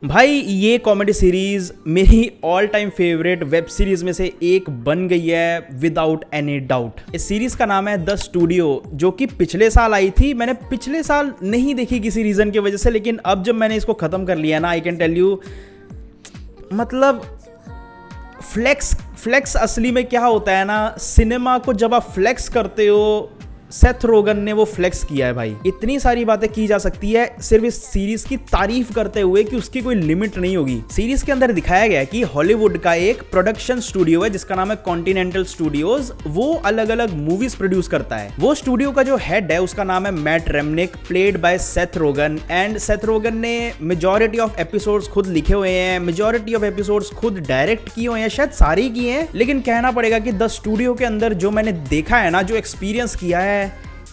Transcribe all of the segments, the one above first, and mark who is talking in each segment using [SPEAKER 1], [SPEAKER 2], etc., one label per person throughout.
[SPEAKER 1] भाई ये comedy series मेरी all time favourite web series में से एक बन गई है विदाउट एनी डाउट। इस सीरीज का नाम है द स्टूडियो, जो कि पिछले साल आई थी। मैंने पिछले साल नहीं देखी किसी रीजन की वजह से, लेकिन अब जब मैंने इसको खत्म कर लिया ना, आई कैन टेल यू, मतलब फ्लेक्स असली में क्या होता है ना, सिनेमा को जब आप फ्लेक्स करते हो, सेथ रोगन ने वो फ्लेक्स किया है भाई। इतनी सारी बातें की जा सकती है सिर्फ इस सीरीज की तारीफ करते हुए कि उसकी कोई लिमिट नहीं होगी। सीरीज के अंदर दिखाया गया है कि हॉलीवुड का एक प्रोडक्शन स्टूडियो है जिसका नाम है कॉन्टिनेंटल स्टूडियोज। वो अलग अलग मूवीज प्रोड्यूस करता है। वो स्टूडियो का जो हेड है उसका नाम है मैट रेमनिक, प्लेड बाय सेथ रोगन। एंड सेथ रोगन ने मेजॉरिटी ऑफ एपिसोड्स खुद लिखे हुए हैं, मेजॉरिटी ऑफ एपिसोड्स खुद डायरेक्ट किए हुए हैं, शायद सारे किए हैं। लेकिन कहना पड़ेगा कि द स्टूडियो के अंदर जो मैंने देखा है ना, जो एक्सपीरियंस किया है,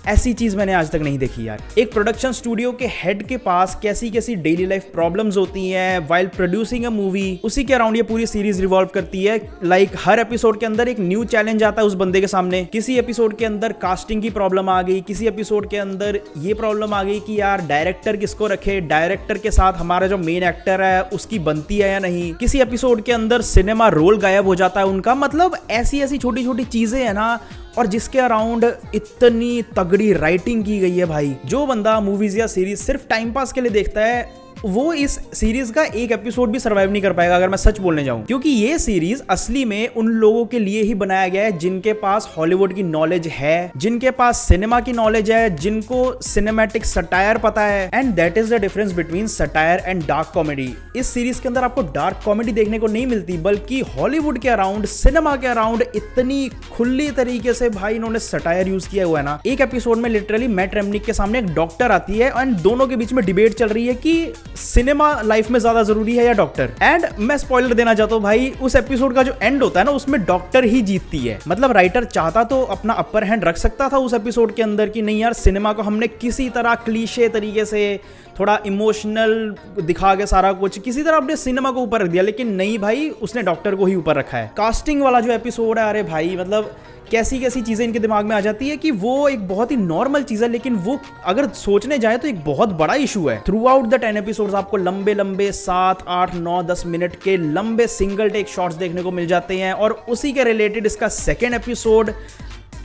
[SPEAKER 1] ऐसी चीज मैंने आज तक नहीं देखी यार। एक प्रोडक्शन स्टूडियो के हेड के पास कैसी कैसी डेली लाइफ प्रॉब्लम्स होती हैं व्हाइल प्रोड्यूसिंग अ मूवी, उसी के अराउंड ये पूरी सीरीज रिवॉल्व करती है। लाइक हर एपिसोड के अंदर एक न्यू चैलेंज आता है उस बंदे के सामने। किसी एपिसोड के अंदर कास्टिंग की प्रॉब्लम आ गई, किसी एपिसोड के अंदर ये प्रॉब्लम आ गई कि यार डायरेक्टर किसको रखे, डायरेक्टर के साथ हमारा जो मेन एक्टर है उसकी बनती है या नहीं। किसी एपिसोड के अंदर सिनेमा रोल गायब हो जाता है उनका। मतलब ऐसी ऐसी छोटी छोटी चीजें है ना, और जिसके अराउंड इतनी तगड़ी राइटिंग की गई है भाई। जो बंदा मूवीज या सीरीज सिर्फ टाइम पास के लिए देखता है, वो इस सीरीज का एक एपिसोड भी सर्वाइव नहीं कर पाएगा, अगर मैं सच बोलने जाऊं। क्योंकि ये सीरीज असली में उन लोगों के लिए ही बनाया गया है जिनके पास हॉलीवुड की नॉलेज है, जिनके पास सिनेमा की नॉलेज है, जिनको सिनेमैटिक सटायर पता है। And that is the difference between satire and dark comedy. इस सीरीज के अंदर आपको डार्क कॉमेडी देखने को नहीं मिलती, बल्कि हॉलीवुड के अराउंड, सिनेमा के अराउंड इतनी खुली तरीके से भाई इन्होंने सटायर यूज किया हुआ है ना। एक एपिसोड में लिटरली मैट रेमनिक के सामने एक डॉक्टर आती है एंड दोनों के बीच में डिबेट चल रही है कि सिनेमा लाइफ में ज्यादा जरूरी है या डॉक्टर। एंड मैं स्पॉइलर देना चाहता हूं भाई, उस एपिसोड का जो एंड होता है ना, उसमें डॉक्टर ही जीतती है। मतलब राइटर चाहता तो अपना अपर हैंड रख सकता था उस एपिसोड के अंदर कि नहीं यार, सिनेमा को हमने किसी तरह क्लीशे तरीके से थोड़ा इमोशनल दिखा के सारा कुछ किसी तरह अपने सिनेमा को ऊपर रख दिया, लेकिन नहीं भाई, उसने डॉक्टर को ही ऊपर रखा है। कास्टिंग वाला जो एपिसोड है, अरे भाई मतलब कैसी कैसी चीजें इनके दिमाग में आ जाती है कि वो एक बहुत ही नॉर्मल चीज है, लेकिन वो अगर सोचने जाए तो एक बहुत बड़ा इशू है। थ्रू आउट द 10 एपिसोड्स आपको लंबे लंबे 7, 8, 9, 10 मिनट के लंबे सिंगल टेक शॉट्स देखने को मिल जाते हैं। और उसी के रिलेटेड इसका सेकेंड एपिसोड,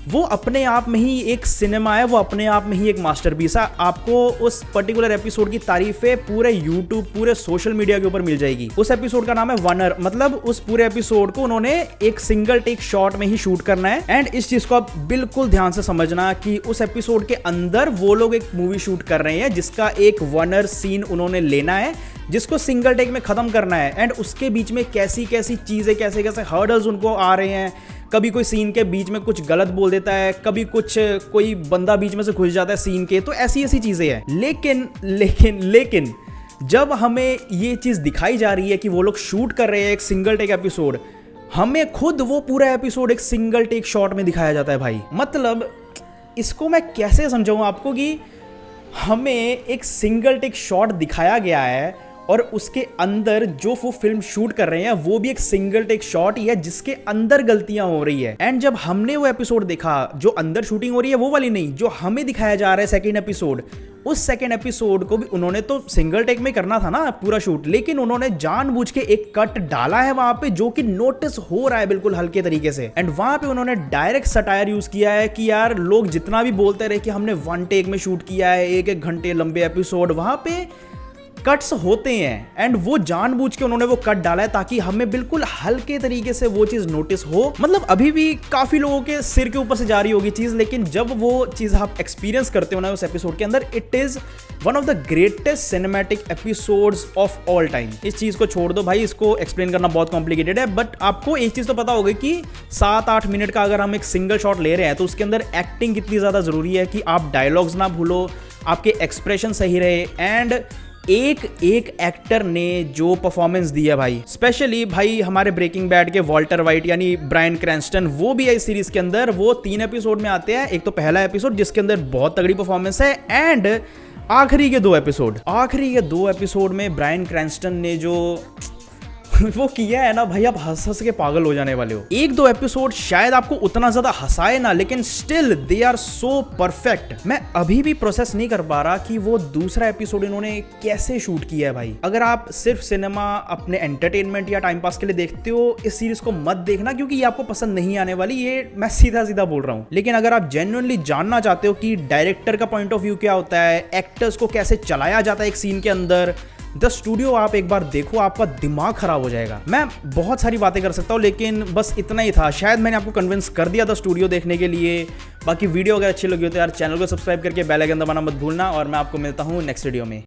[SPEAKER 1] वो अपने आप में ही एक सिनेमा है, वो अपने आप में ही एक मास्टरपीस है। आपको उस पर्टिकुलर एपिसोड की तारीफें पूरे यूट्यूब, पूरे सोशल मीडिया के ऊपर मिल जाएगी। उस एपिसोड का नाम है वनर। मतलब उस पूरे एपिसोड को उन्होंने एक सिंगल टेक शॉट में ही शूट करना है। एंड इस चीज को आप बिल्कुल ध्यान से समझना कि उस एपिसोड के अंदर वो लोग एक मूवी शूट कर रहे हैं जिसका एक वनर सीन उन्होंने लेना है, जिसको सिंगल टेक में खत्म करना है। एंड उसके बीच में कैसी कैसी चीजें, कैसे कैसे हर्डल्स उनको आ रहे हैं। कभी कोई सीन के बीच में कुछ गलत बोल देता है, कभी कुछ कोई बंदा बीच में से घुस जाता है सीन के, तो ऐसी ऐसी चीजें हैं। लेकिन जब हमें ये चीज दिखाई जा रही है कि वो लोग शूट कर रहे हैं एक सिंगल टेक एपिसोड, हमें खुद वो पूरा एपिसोड एक सिंगल टेक शॉट में दिखाया जाता है भाई। मतलब इसको मैं कैसे समझाऊं आपको कि हमें एक सिंगल टेक शॉट दिखाया गया है और उसके अंदर जो वो फिल्म शूट कर रहे हैं वो भी एक सिंगल टेक शॉट ही है जिसके अंदर गलतियां हो रही है। एंड जब हमने वो एपिसोड देखा, जो अंदर शूटिंग हो रही है वो वाली नहीं, जो हमें दिखाया जा रहा है सेकंड एपिसोड, उस सेकंड एपिसोड को भी उन्होंने तो सिंगल टेक में करना था ना पूरा शूट, लेकिन उन्होंने जानबूझ के एक कट डाला है वहां पे जो कि नोटिस हो रहा है बिल्कुल हल्के तरीके से। एंड वहां पे उन्होंने डायरेक्ट सटायर यूज किया है कि यार लोग जितना भी बोलते रहे कि हमने वन टेक में शूट किया है, 1-1 घंटे लंबे एपिसोड, वहां पे कट्स होते हैं। एंड वो जानबूझ के उन्होंने वो कट डाला है ताकि हमें बिल्कुल हल्के तरीके से वो चीज नोटिस हो। मतलब अभी भी काफी लोगों के सिर के ऊपर से जा रही होगी चीज, लेकिन जब वो चीज आप एक्सपीरियंस करते हो ना उस एपिसोड के अंदर, it is one of the greatest cinematic episodes of all time. इस चीज को छोड़ दो भाई, इसको एक्सप्लेन करना बहुत कॉम्प्लिकेटेड है, बट आपको एक चीज तो पता होगी कि 7-8 मिनट का अगर हम एक सिंगल शॉट ले रहे हैं तो उसके अंदर एक्टिंग कितनी ज्यादा जरूरी है कि आप डायलॉग्स ना भूलो, आपके एक्सप्रेशन सही रहे। एंड एक एक्टर ने जो परफॉर्मेंस दी है भाई, स्पेशली भाई हमारे ब्रेकिंग बैड के वॉल्टर वाइट यानी ब्रायन क्रैंस्टन, वो भी है इस सीरीज के अंदर। वो 3 एपिसोड में आते हैं। एक तो पहला एपिसोड जिसके अंदर बहुत तगड़ी परफॉर्मेंस है, एंड आखिरी के 2 एपिसोड में ब्रायन क्रैंस्टन ने जो वो किया है ना भाई, आप हंस हंस के पागल हो जाने वाले हो। एक दो एपिसोड शायद आपको उतना ज्यादा हंसाए ना, लेकिन still they are so perfect. मैं अभी भी प्रोसेस नहीं कर पा रहा कि वो दूसरा एपिसोड इन्होंने कैसे शूट किया है भाई। अगर आप सिर्फ सिनेमा अपने एंटरटेनमेंट या टाइम पास के लिए देखते हो, इस सीरीज को मत देखना, क्योंकि ये आपको पसंद नहीं आने वाली। ये मैं सीधा सीधा बोल रहा हूँ। लेकिन अगर आप जेन्युइनली जानना चाहते हो कि डायरेक्टर का पॉइंट ऑफ व्यू क्या होता है, एक्टर्स को कैसे चलाया जाता है एक सीन के अंदर, द स्टूडियो आप एक बार देखो, आपका दिमाग खराब हो जाएगा। मैं बहुत सारी बातें कर सकता हूँ, लेकिन बस इतना ही था। शायद मैंने आपको कन्विंस कर दिया द स्टूडियो देखने के लिए। बाकी वीडियो अगर अच्छी लगी हो तो यार चैनल को सब्सक्राइब करके बेल आइकन दबाना मत भूलना, और मैं आपको मिलता हूँ नेक्स्ट वीडियो में।